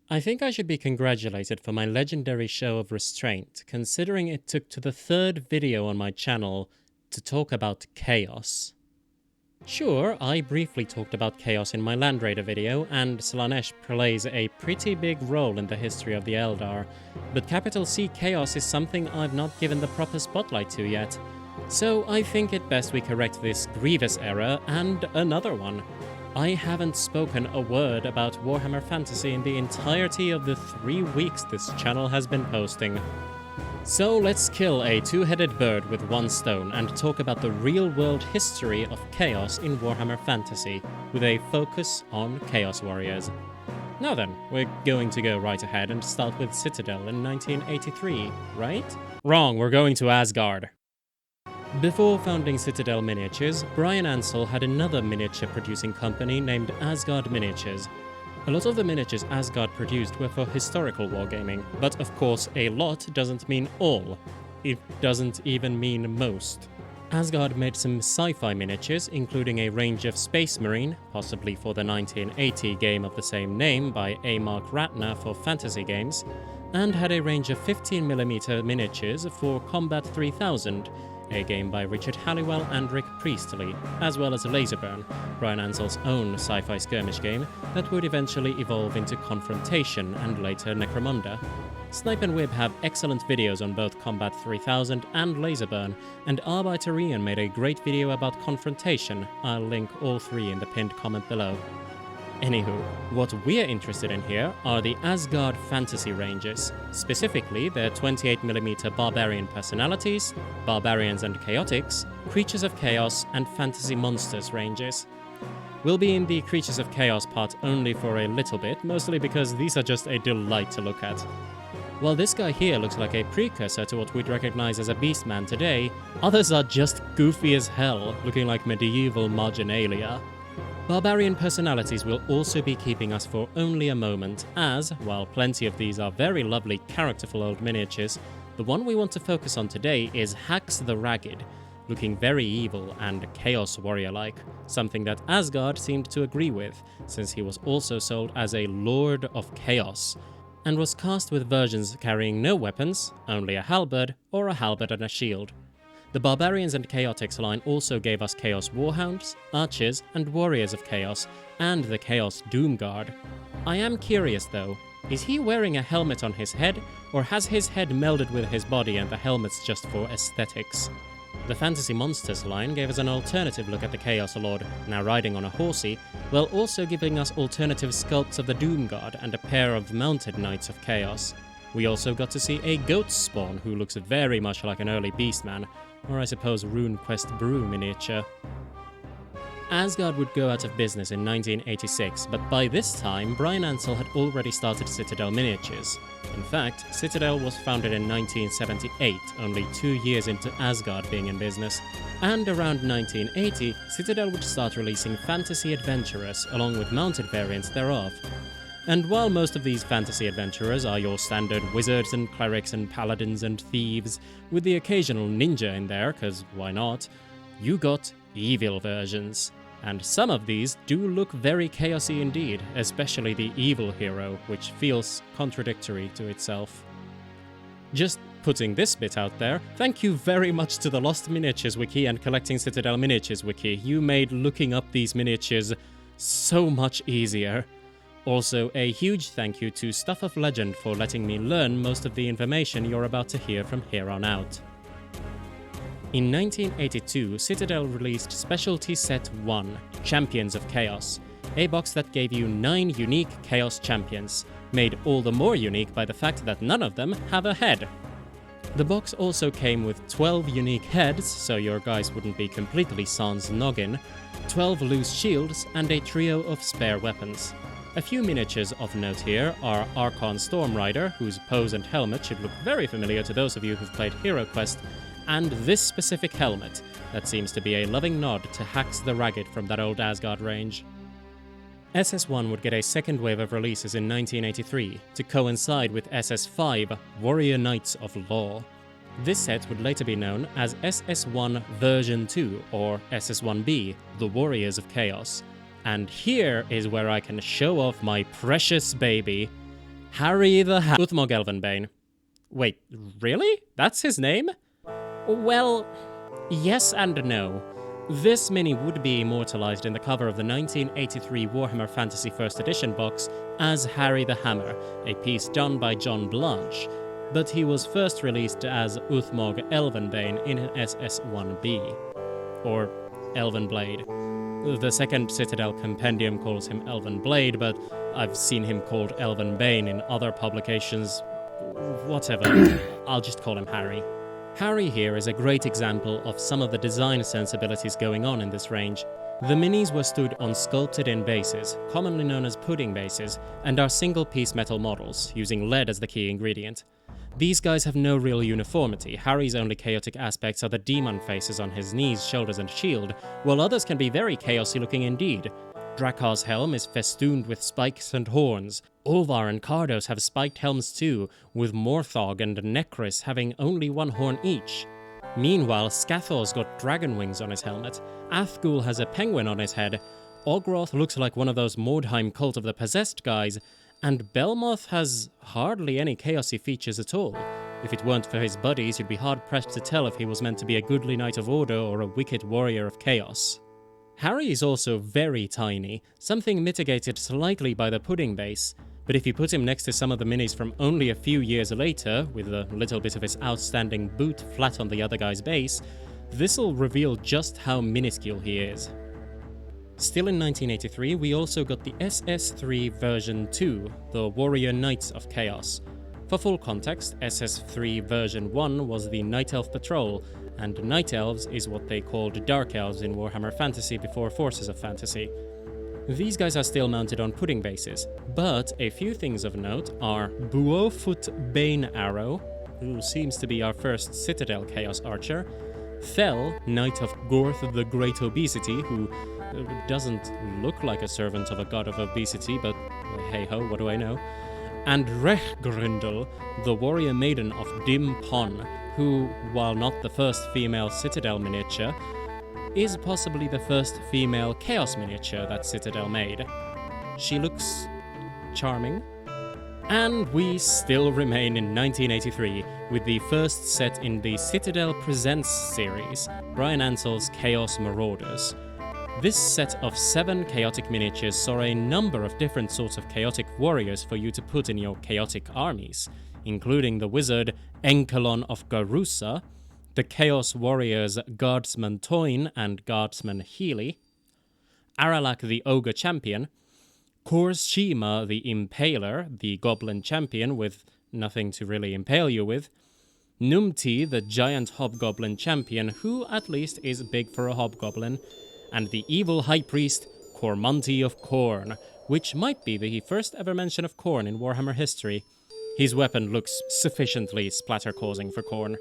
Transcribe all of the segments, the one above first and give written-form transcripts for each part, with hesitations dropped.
I think I should be congratulated for my legendary show of restraint, considering it took to the third video on my channel to talk about chaos. Sure, I briefly talked about chaos in my Land Raider video, and Slaanesh plays a pretty big role in the history of the Eldar, but capital C chaos is something I've not given the proper spotlight to yet. So I think it best we correct this grievous error and another one. I haven't spoken a word about Warhammer Fantasy in the entirety of the 3 weeks this channel has been posting. So let's kill a two-headed bird with one stone and talk about the real-world history of chaos in Warhammer Fantasy, with a focus on Chaos Warriors. Now then, we're going to go right ahead and start with Citadel in 1983, right? Wrong, we're going to Asgard. Before founding Citadel Miniatures, Brian Ansell had another miniature producing company named Asgard Miniatures. A lot of the miniatures Asgard produced were for historical wargaming, but of course a lot doesn't mean all. It doesn't even mean most. Asgard made some sci-fi miniatures, including a range of Space Marine, possibly for the 1980 game of the same name by A. Mark Ratner for fantasy games, and had a range of 15mm miniatures for Combat 3000, a game by Richard Halliwell and Rick Priestley, as well as Laserburn, Brian Ansell's own sci-fi skirmish game that would eventually evolve into Confrontation and later Necromunda. Snipe and Wib have excellent videos on both Combat 3000 and Laserburn, and Arbeiterian made a great video about Confrontation. I'll link all three in the pinned comment below. Anywho, what we're interested in here are the Asgard fantasy ranges, specifically their 28mm barbarian personalities, barbarians and chaotics, creatures of chaos, and fantasy monsters ranges. We'll be in the creatures of chaos part only for a little bit, mostly because these are just a delight to look at. While this guy here looks like a precursor to what we'd recognize as a Beastman today, others are just goofy as hell, looking like medieval marginalia. Barbarian personalities will also be keeping us for only a moment, as, while plenty of these are very lovely characterful old miniatures, the one we want to focus on today is Hax the Ragged, looking very evil and Chaos Warrior-like, something that Asgard seemed to agree with, since he was also sold as a Lord of Chaos, and was cast with versions carrying no weapons, only a halberd, or a halberd and a shield. The Barbarians and Chaotix line also gave us Chaos Warhounds, Archers, and Warriors of Chaos, and the Chaos Doomguard. I am curious though, is he wearing a helmet on his head, or has his head melded with his body and the helmet's just for aesthetics? The Fantasy Monsters line gave us an alternative look at the Chaos Lord, now riding on a horsey, while also giving us alternative sculpts of the Doomguard and a pair of mounted Knights of Chaos. We also got to see a Goat Spawn who looks very much like an early Beastman, or I suppose RuneQuest Brew miniature. Asgard would go out of business in 1986, but by this time, Brian Ansell had already started Citadel Miniatures. In fact, Citadel was founded in 1978, only 2 years into Asgard being in business. And around 1980, Citadel would start releasing fantasy adventurers, along with mounted variants thereof. And while most of these fantasy adventurers are your standard wizards and clerics and paladins and thieves, with the occasional ninja in there, cause why not, you got evil versions. And some of these do look very chaosy indeed, especially the evil hero, which feels contradictory to itself. Just putting this bit out there, thank you very much to the Lost Miniatures Wiki and Collecting Citadel Miniatures Wiki. You made looking up these miniatures so much easier. Also, a huge thank you to Stuff of Legend for letting me learn most of the information you're about to hear from here on out. In 1982, Citadel released Specialty Set 1, Champions of Chaos, a box that gave you 9 unique Chaos Champions, made all the more unique by the fact that none of them have a head. The box also came with 12 unique heads, so your guys wouldn't be completely sans noggin, 12 loose shields, and a trio of spare weapons. A few miniatures of note here are Archon Stormrider, whose pose and helmet should look very familiar to those of you who've played HeroQuest, and this specific helmet, that seems to be a loving nod to Hax the Ragged from that old Asgard range. SS1 would get a second wave of releases in 1983, to coincide with SS5, Warrior Knights of Law. This set would later be known as SS1 Version 2, or SS1B, The Warriors of Chaos. And here is where I can show off my precious baby. Harry the Uthmog Elvenbane. Wait, really? That's his name? Well, yes and no. This mini would be immortalized in the cover of the 1983 Warhammer Fantasy First Edition box as Harry the Hammer, a piece done by John Blanche, but he was first released as Uthmog Elvenbane in SS1B, or Elvenblade. The second Citadel compendium calls him Elvenblade, but I've seen him called Elvenbane in other publications. Whatever, I'll just call him Harry. Harry here is a great example of some of the design sensibilities going on in this range. The minis were stood on sculpted-in bases, commonly known as pudding bases, and are single-piece metal models, using lead as the key ingredient. These guys have no real uniformity. Harry's only chaotic aspects are the demon faces on his knees, shoulders, and shield, while others can be very chaosy looking indeed. Drakkar's helm is festooned with spikes and horns. Ulvar and Kardos have spiked helms too, with Morthog and Necris having only one horn each. Meanwhile, Scathor's got dragon wings on his helmet, Athgul has a penguin on his head, Ogroth looks like one of those Mordheim Cult of the Possessed guys, and Belmoth has hardly any chaosy features at all. If it weren't for his buddies, you'd be hard-pressed to tell if he was meant to be a goodly knight of order or a wicked warrior of chaos. Harry is also very tiny, something mitigated slightly by the pudding base, but if you put him next to some of the minis from only a few years later, with a little bit of his outstanding boot flat on the other guy's base, this'll reveal just how minuscule he is. Still in 1983, we also got the SS3 version 2, the Warrior Knights of Chaos. For full context, SS3 version 1 was the Night Elf Patrol, and Night Elves is what they called Dark Elves in Warhammer Fantasy before Forces of Fantasy. These guys are still mounted on pudding bases, but a few things of note are Buofoot Bane Arrow, who seems to be our first Citadel Chaos Archer, Thel, Knight of Gorth the Great Obesity, who doesn't look like a servant of a god of obesity, but hey-ho, what do I know, and Rechgrindel, the warrior maiden of Dim Pon, who, while not the first female Citadel miniature, is possibly the first female Chaos miniature that Citadel made. She looks charming. And we still remain in 1983, with the first set in the Citadel Presents series, Brian Ansell's Chaos Marauders. This set of 7 chaotic miniatures saw a number of different sorts of chaotic warriors for you to put in your chaotic armies, including the wizard Enkelon of Garusa, the Chaos Warriors Guardsman Toyn and Guardsman Healy, Aralak the Ogre Champion, Korshima the Impaler, the Goblin Champion with nothing to really impale you with, Numti the Giant Hobgoblin Champion, who at least is big for a hobgoblin, and the evil High Priest Cormonti of Khorne, which might be the first ever mention of Khorne in Warhammer history. His weapon looks sufficiently splatter-causing for Khorne.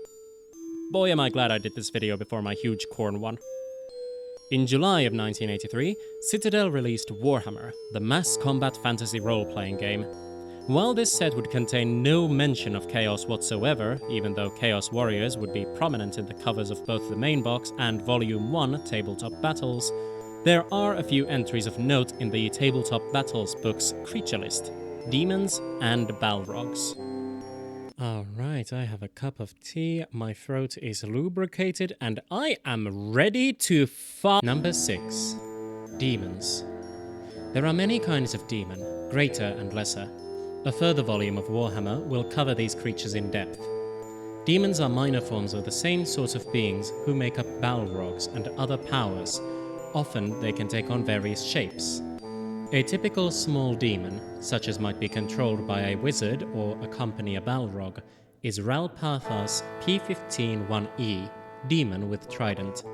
Boy, am I glad I did this video before my huge Khorne one. In July of 1983, Citadel released Warhammer, the mass combat fantasy role-playing game. While this set would contain no mention of Chaos whatsoever, even though Chaos Warriors would be prominent in the covers of both the main box and Volume 1 Tabletop Battles, there are a few entries of note in the Tabletop Battles book's creature list: demons and balrogs. Alright, I have a cup of tea, my throat is lubricated, and I am ready to Number 6. Demons. There are many kinds of demon, greater and lesser. A further volume of Warhammer will cover these creatures in depth. Demons are minor forms of the same sort of beings who make up balrogs and other powers. Often they can take on various shapes. A typical small demon, such as might be controlled by a wizard or accompany a balrog, is Ralpathar's P15-1E, Demon with Trident.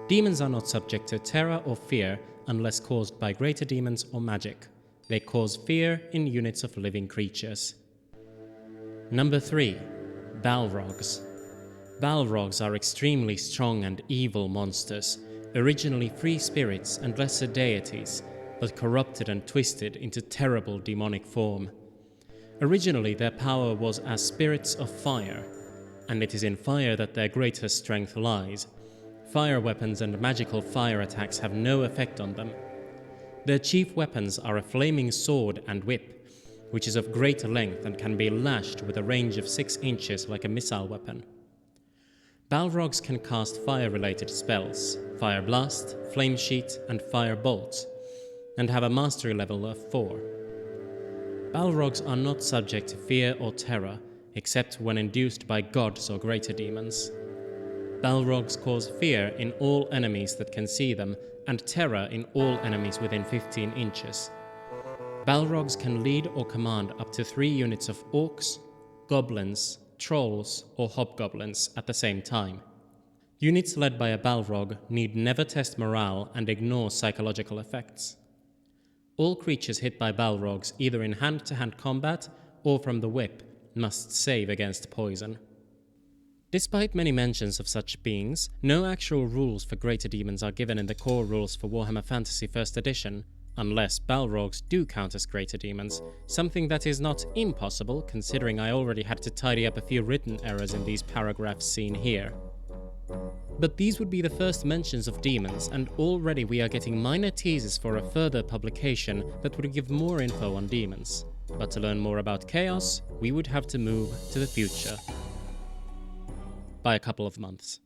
Demons are not subject to terror or fear unless caused by greater demons or magic. They cause fear in units of living creatures. Number 3. Balrogs. Balrogs are extremely strong and evil monsters, originally free spirits and lesser deities, but corrupted and twisted into terrible demonic form. Originally, their power was as spirits of fire, and it is in fire that their greatest strength lies. Fire weapons and magical fire attacks have no effect on them. Their chief weapons are a flaming sword and whip. which is of great length and can be lashed with a range of 6 inches like a missile weapon. Balrogs can cast fire-related spells, Fire Blast, Flame Sheet, and Fire Bolt, and have a mastery level of 4. Balrogs are not subject to fear or terror, except when induced by gods or greater demons. Balrogs cause fear in all enemies that can see them, and terror in all enemies within 15 inches. Balrogs can lead or command up to 3 units of orcs, goblins, trolls, or hobgoblins at the same time. Units led by a Balrog need never test morale and ignore psychological effects. All creatures hit by Balrogs, either in hand-to-hand combat or from the whip, must save against poison. Despite many mentions of such beings, no actual rules for greater demons are given in the core rules for Warhammer Fantasy 1st Edition, unless Balrogs do count as greater demons, something that is not impossible considering I already had to tidy up a few written errors in these paragraphs seen here. But these would be the first mentions of demons, and already we are getting minor teases for a further publication that would give more info on demons. But to learn more about Chaos, we would have to move to the future. By a couple of months.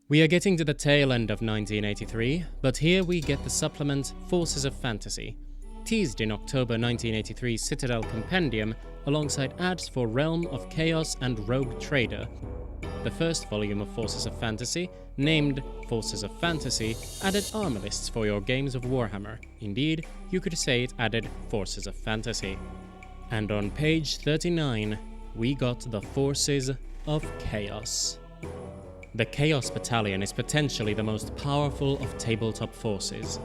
We are getting to the tail end of 1983, but here we get the supplement Forces of Fantasy, teased in October 1983's Citadel Compendium alongside ads for Realm of Chaos and Rogue Trader. The first volume of Forces of Fantasy, named Forces of Fantasy, added armor lists for your games of Warhammer. Indeed, you could say it added Forces of Fantasy. And on page 39, we got the Forces of Chaos. The Chaos Battalion is potentially the most powerful of tabletop forces.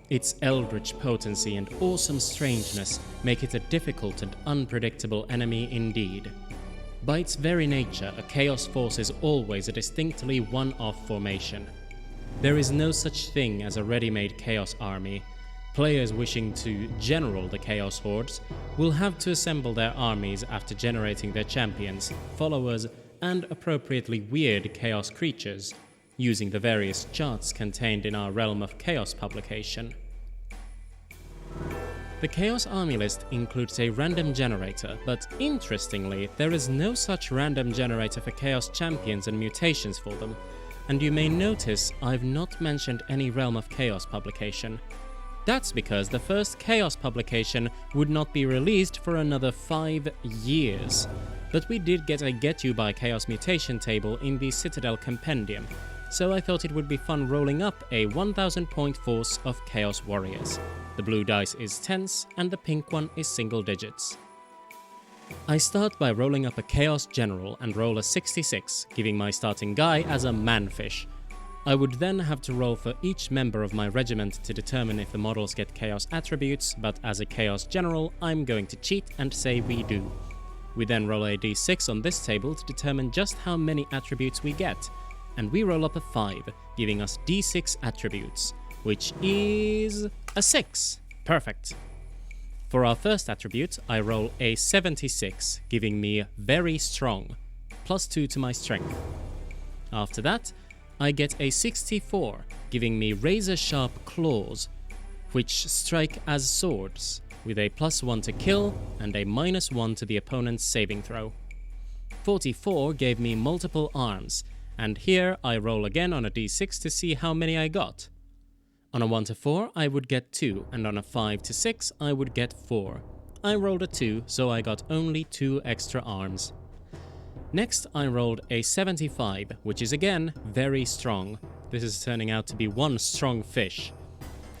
Its eldritch potency and awesome strangeness make it a difficult and unpredictable enemy indeed. By its very nature, a Chaos force is always a distinctly one-off formation. There is no such thing as a ready-made Chaos army. Players wishing to general the Chaos hordes will have to assemble their armies after generating their champions, followers, and appropriately weird Chaos creatures, using the various charts contained in our Realm of Chaos publication. The Chaos army list includes a random generator, but interestingly, there is no such random generator for Chaos champions and mutations for them, and you may notice I've not mentioned any Realm of Chaos publication. That's because the first Chaos publication would not be released for another 5 years. But we did get a Get You by Chaos mutation table in the Citadel Compendium, so I thought it would be fun rolling up a 1000 point force of Chaos Warriors. The blue dice is tens, and the pink one is single digits. I start by rolling up a Chaos General and roll a 66, giving my starting guy as a manfish. I would then have to roll for each member of my regiment to determine if the models get Chaos attributes, but as a Chaos General, I'm going to cheat and say we do. We then roll a d6 on this table to determine just how many attributes we get, and we roll up a 5, giving us d6 attributes, which is a 6. Perfect. For our first attribute, I roll a 76, giving me Very Strong, +2 to my strength. After that, I get a 64, giving me Razor Sharp Claws, which strike as swords, with a +1 to kill and a -1 to the opponent's saving throw. 44 gave me Multiple Arms, and here I roll again on a d6 to see how many I got. On a 1 to 4 I would get 2, and on a 5 to 6 I would get 4. I rolled a 2, so I got only 2 extra arms. Next I rolled a 75, which is again very strong. This is turning out to be one strong fish.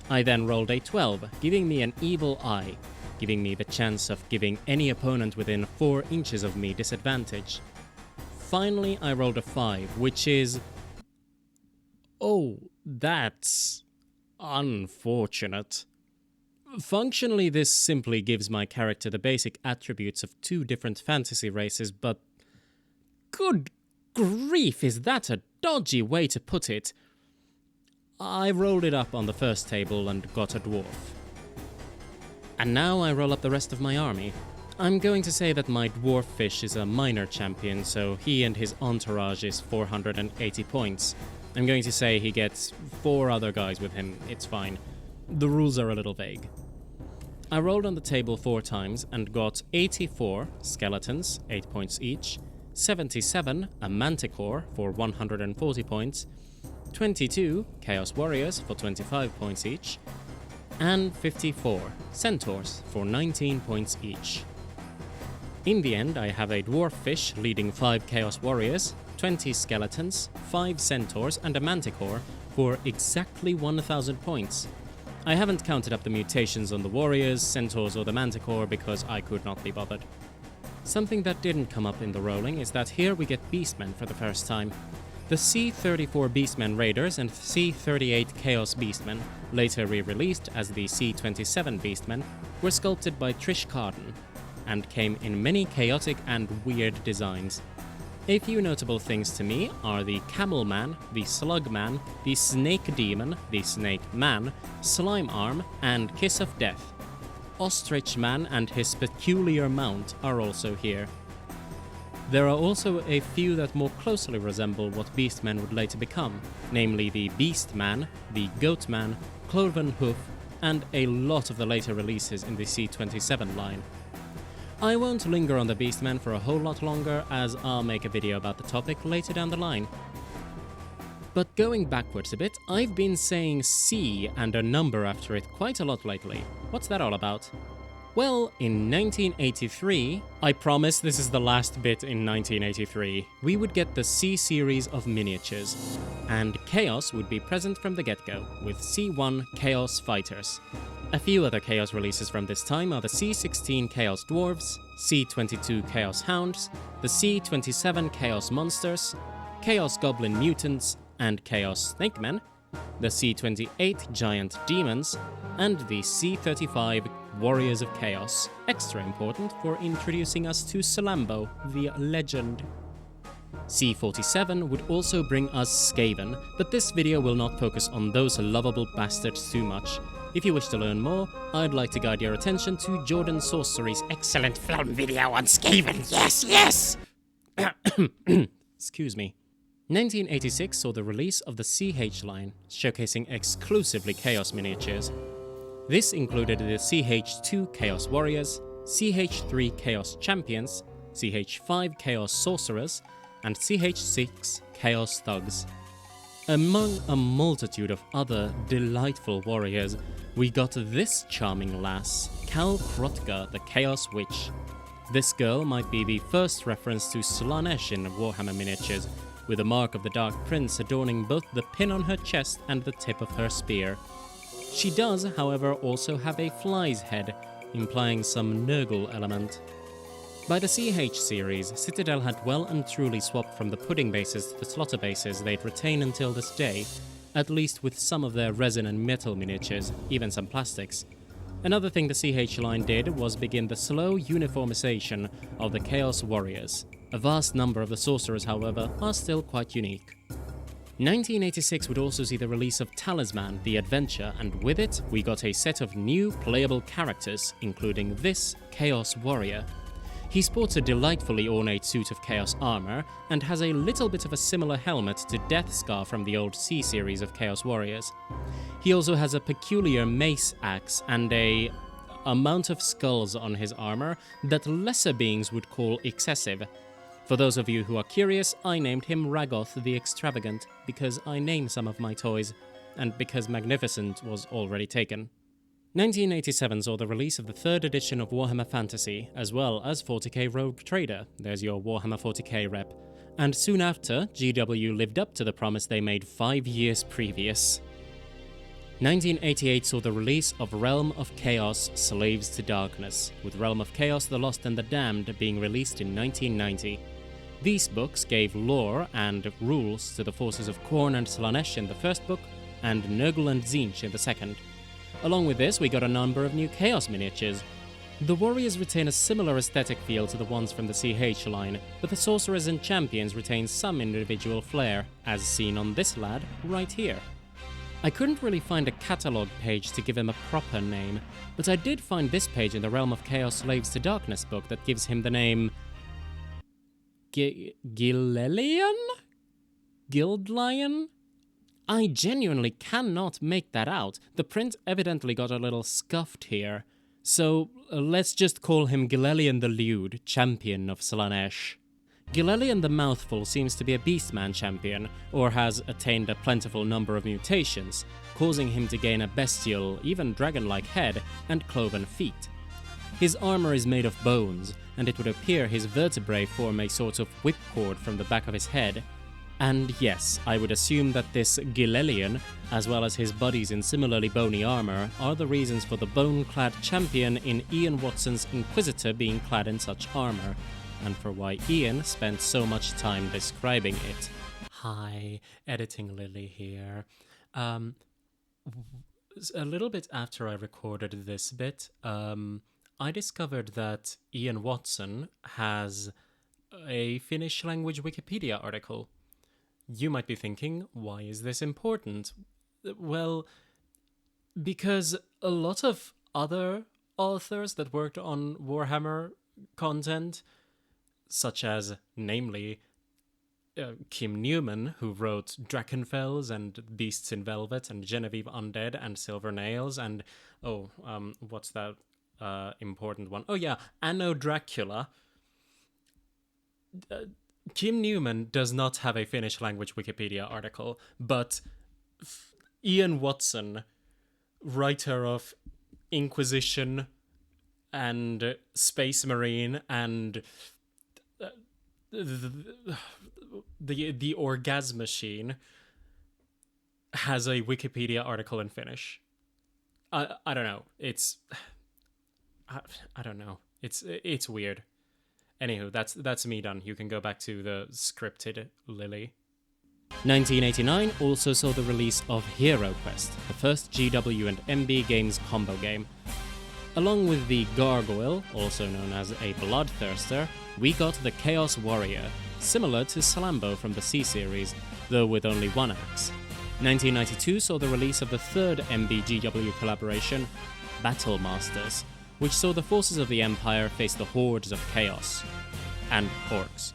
I then rolled a 12, giving me an Evil Eye, giving me the chance of giving any opponent within 4 inches of me disadvantage. Finally, I rolled a 5, which is... oh, that's... unfortunate. Functionally, this simply gives my character the basic attributes of 2 different fantasy races, but... good grief, is that a dodgy way to put it? I rolled it up on the first table and got a dwarf. And now I roll up the rest of my army. I'm going to say that my dwarf fish is a minor champion, so he and his entourage is 480 points. I'm going to say he gets 4 other guys with him, it's fine. The rules are a little vague. I rolled on the table 4 times and got 84 skeletons, 8 points each, 77 a manticore for 140 points, 22 chaos warriors for 25 points each, and 54 centaurs for 19 points each. In the end, I have a dwarf fish leading 5 chaos warriors, 20 skeletons, 5 centaurs, and a manticore for exactly 1000 points. I haven't counted up the mutations on the warriors, centaurs, or the manticore because I could not be bothered. Something that didn't come up in the rolling is that here we get beastmen for the first time. The C-34 Beastmen Raiders and C-38 Chaos Beastmen, later re-released as the C-27 Beastmen, were sculpted by Trish Carden and came in many chaotic and weird designs. A few notable things to me are the Camel Man, the Slug Man, the Snake Demon, the Snake Man, Slime Arm, and Kiss of Death. Ostrich Man and his peculiar mount are also here. There are also a few that more closely resemble what Beastmen would later become, namely the Beast Man, the Goat Man, Cloven Hoof, and a lot of the later releases in the C-27 line. I won't linger on the Beastman for a whole lot longer, as I'll make a video about the topic later down the line. But going backwards a bit, I've been saying C and a number after it quite a lot lately. What's that all about? Well, in 1983, I promise this is the last bit in 1983, we would get the C series of miniatures, and Chaos would be present from the get-go, with C1 Chaos Fighters. A few other Chaos releases from this time are the C16 Chaos Dwarves, C22 Chaos Hounds, the C27 Chaos Monsters, Chaos Goblin Mutants and Chaos Snakemen, the C28 Giant Demons, and the C35 Warriors of Chaos, extra important for introducing us to Salambo, the legend. C47 would also bring us Skaven, but this video will not focus on those lovable bastards too much. If you wish to learn more, I'd like to guide your attention to Jordan Sorcery's excellent film video on Skaven. Yes! Excuse me. 1986 saw the release of the CH line, showcasing exclusively Chaos miniatures. This included the CH2 Chaos Warriors, CH3 Chaos Champions, CH5 Chaos Sorcerers, and CH6 Chaos Thugs. Among a multitude of other delightful warriors, we got this charming lass, Kal Krotka, the Chaos Witch. This girl might be the first reference to Slaanesh in Warhammer miniatures, with a mark of the Dark Prince adorning both the pin on her chest and the tip of her spear. She does, however, also have a fly's head, implying some Nurgle element. By the CH series, Citadel had well and truly swapped from the pudding bases to the slaughter bases they'd retain until this day, at least with some of their resin and metal miniatures, even some plastics. Another thing the CH line did was begin the slow uniformization of the Chaos Warriors. A vast number of the sorcerers, however, are still quite unique. 1986 would also see the release of Talisman, the Adventure, and with it, we got a set of new playable characters, including this Chaos Warrior. He sports a delightfully ornate suit of Chaos armor, and has a little bit of a similar helmet to Deathscar from the old C series of Chaos Warriors. He also has a peculiar mace axe and a amount of skulls on his armor that lesser beings would call excessive. For those of you who are curious, I named him Ragoth the Extravagant, because I name some of my toys, and because Magnificent was already taken. 1987 saw the release of the 3rd edition of Warhammer Fantasy, as well as 40k Rogue Trader, there's your Warhammer 40k rep, and soon after, GW lived up to the promise they made 5 years previous. 1988 saw the release of Realm of Chaos Slaves to Darkness, with Realm of Chaos The Lost and the Damned being released in 1990. These books gave lore and rules to the forces of Khorne and Slaanesh in the first book, and Nurgle and Tzeentch in the second. Along with this, we got a number of new Chaos miniatures. The warriors retain a similar aesthetic feel to the ones from the CH line, but the sorcerers and champions retain some individual flair, as seen on this lad right here. I couldn't really find a catalogue page to give him a proper name, but I did find this page in the Realm of Chaos Slaves to Darkness book that gives him the name Gilelion? Guildlion? I genuinely cannot make that out. The print evidently got a little scuffed here. So let's just call him Gilelion the Lewd, champion of Slaanesh. Gilelion the Mouthful seems to be a Beastman champion, or has attained a plentiful number of mutations, causing him to gain a bestial, even dragon-like head and cloven feet. His armor is made of bones, and it would appear his vertebrae form a sort of whipcord from the back of his head. And yes, I would assume that this Gilelion, as well as his buddies in similarly bony armor, are the reasons for the bone-clad champion in Ian Watson's Inquisitor being clad in such armor, and for why Ian spent so much time describing it. Hi, Editing Lily here. A little bit after I recorded this bit, I discovered that Ian Watson has a Finnish language Wikipedia article. You might be thinking, why is this important? Well, because a lot of other authors that worked on Warhammer content, such as, namely, Kim Newman, who wrote Drakenfels and Beasts in Velvet and Genevieve Undead and Silver Nails and, what's that important one? Oh yeah, Anno Dracula. Kim Newman does not have a Finnish language Wikipedia article, but Ian Watson, writer of Inquisition and Space Marine and the Orgasm Machine, has a Wikipedia article in Finnish. I don't know. I don't know. It's weird. Anywho, that's me done. You can go back to the scripted Lily. 1989 also saw the release of HeroQuest, the first GW and MB Games combo game. Along with the Gargoyle, also known as a Bloodthirster, we got the Chaos Warrior, similar to Salambo from the C-series, though with only one axe. 1992 saw the release of the third MB-GW collaboration, Battle Masters, which saw the forces of the Empire face the hordes of Chaos and orcs.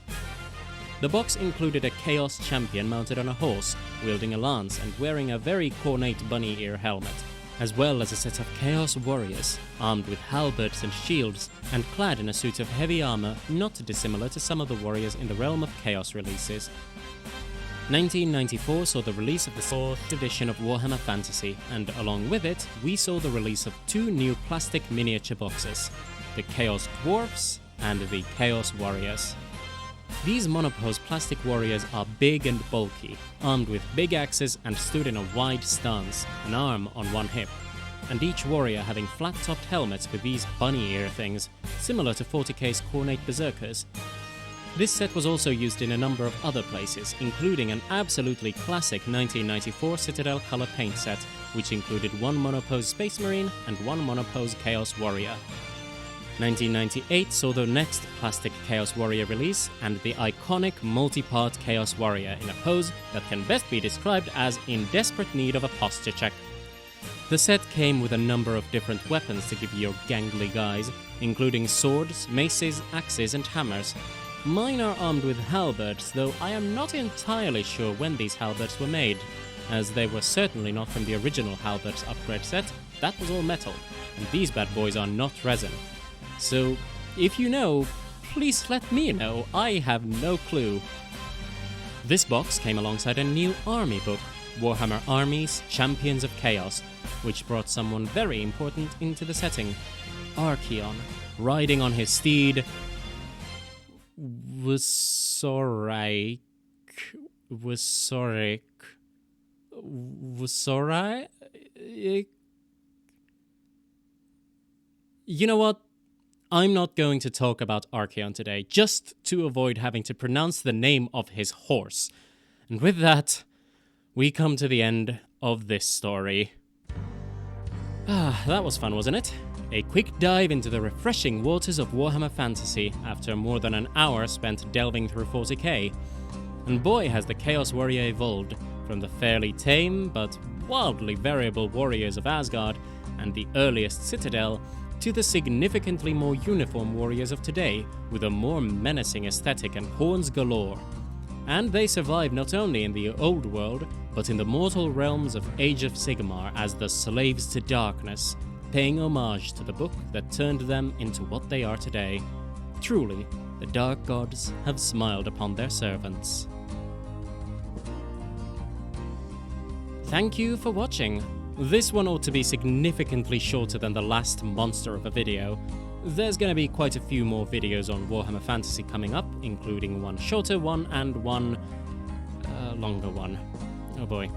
The box included a Chaos champion mounted on a horse, wielding a lance and wearing a very ornate bunny ear helmet, as well as a set of Chaos warriors, armed with halberds and shields, and clad in a suit of heavy armor not dissimilar to some of the warriors in the Realm of Chaos releases. 1994 saw the release of the 4th edition of Warhammer Fantasy, and along with it, we saw the release of 2 new plastic miniature boxes, the Chaos Dwarfs and the Chaos Warriors. These monopose plastic warriors are big and bulky, armed with big axes and stood in a wide stance, an arm on one hip, and each warrior having flat-topped helmets with these bunny ear things, similar to 40k's Cornate Berserkers. This set was also used in a number of other places, including an absolutely classic 1994 Citadel color paint set, which included 1 monopose Space Marine and 1 monopose Chaos Warrior. 1998 saw the next plastic Chaos Warrior release, and the iconic multi-part Chaos Warrior in a pose that can best be described as in desperate need of a posture check. The set came with a number of different weapons to give you your gangly guys, including swords, maces, axes and hammers. Mine are armed with halberds, though I am not entirely sure when these halberds were made, as they were certainly not from the original halberds upgrade set. That was all metal, and these bad boys are not resin. So, if you know, please let me know, I have no clue. This box came alongside a new army book, Warhammer Armies, Champions of Chaos, which brought someone very important into the setting, Archaon, riding on his steed, Wusorai. You know what? I'm not going to talk about Archaon today, just to avoid having to pronounce the name of his horse. And with that, we come to the end of this story. That was fun, wasn't it? A quick dive into the refreshing waters of Warhammer Fantasy after more than an hour spent delving through 40k. And boy has the Chaos Warrior evolved, from the fairly tame but wildly variable warriors of Asgard and the earliest Citadel, to the significantly more uniform warriors of today, with a more menacing aesthetic and horns galore. And they survive not only in the old world, but in the mortal realms of Age of Sigmar as the slaves to darkness, paying homage to the book that turned them into what they are today. Truly, the dark gods have smiled upon their servants. Thank you for watching. This one ought to be significantly shorter than the last monster of a video. There's gonna be quite a few more videos on Warhammer Fantasy coming up, including one shorter one and one longer one. Oh boy.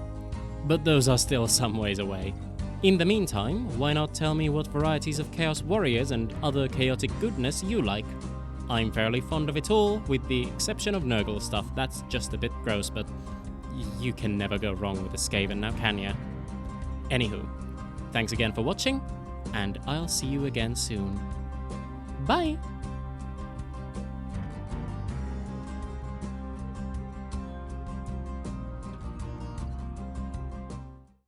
But those are still some ways away. In the meantime, why not tell me what varieties of Chaos Warriors and other chaotic goodness you like? I'm fairly fond of it all, with the exception of Nurgle stuff. That's just a bit gross, but you can never go wrong with a Skaven now, can ya? Anywho, thanks again for watching, and I'll see you again soon. Bye!